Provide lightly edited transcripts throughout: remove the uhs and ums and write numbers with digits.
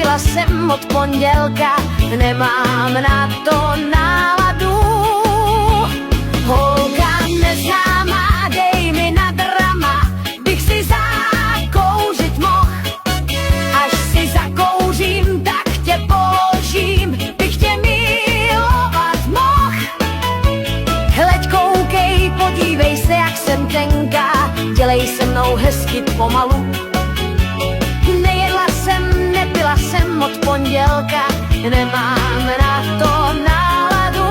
Nejedla jsem od pondělka, nemám na to náladu. Holka neznámá, dej mi na drama, bych si zakouřit mohl. Až si zakouřím, tak tě položím, bych tě milovat mohl. Hleď, koukej, podívej se, jak jsem tenká, dělej se mnou hezky pomalu. Nejedla jsem, nepila jsem od pondělka, nemám na to náladu.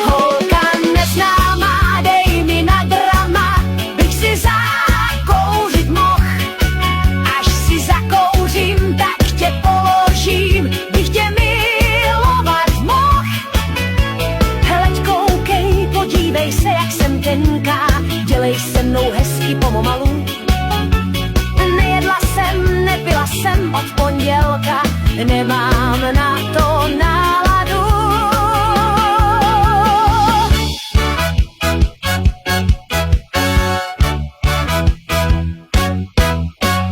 Holka neznámá, dej mi na drama, bych si zakouřit mohl. Až si zakouřím, tak tě položím, bych tě milovat mohl. Hleď, koukej, podívej se, jak jsem tenká, dělej se mnou hezky pomalu. Nejedla jsem, nepila jsem od pondělka, nemám na to náladu.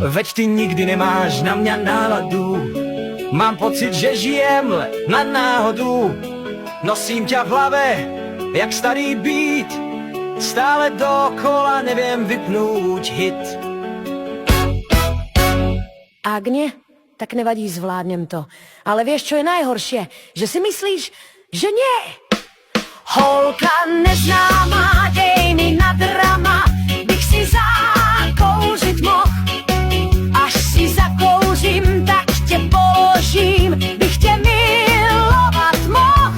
Veď ty nikdy nemáš na mě náladu. Mám pocit, že žijem na náhodu. Nosím tě v hlavě, jak starý beat. Stále dokola nevím vypnout hit. Agně, tak nevadí, zvládnem to. Ale vieš, čo je najhoršie? Že si myslíš, že nie. Holka neznámá, dej mi na drama, bych si zakouřit mohl. Až si zakouřím, tak tě položím, bych tě milovat mohl.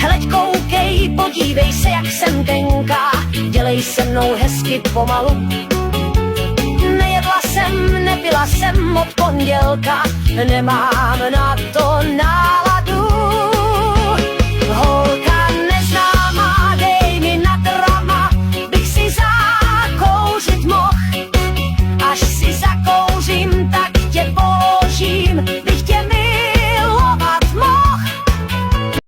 Hleď, koukej, podívej se, jak jsem tenká, dělej se mnou hezky pomalu. Nejedla jsem, nepila jsem od pondělka, nemám na to náladu.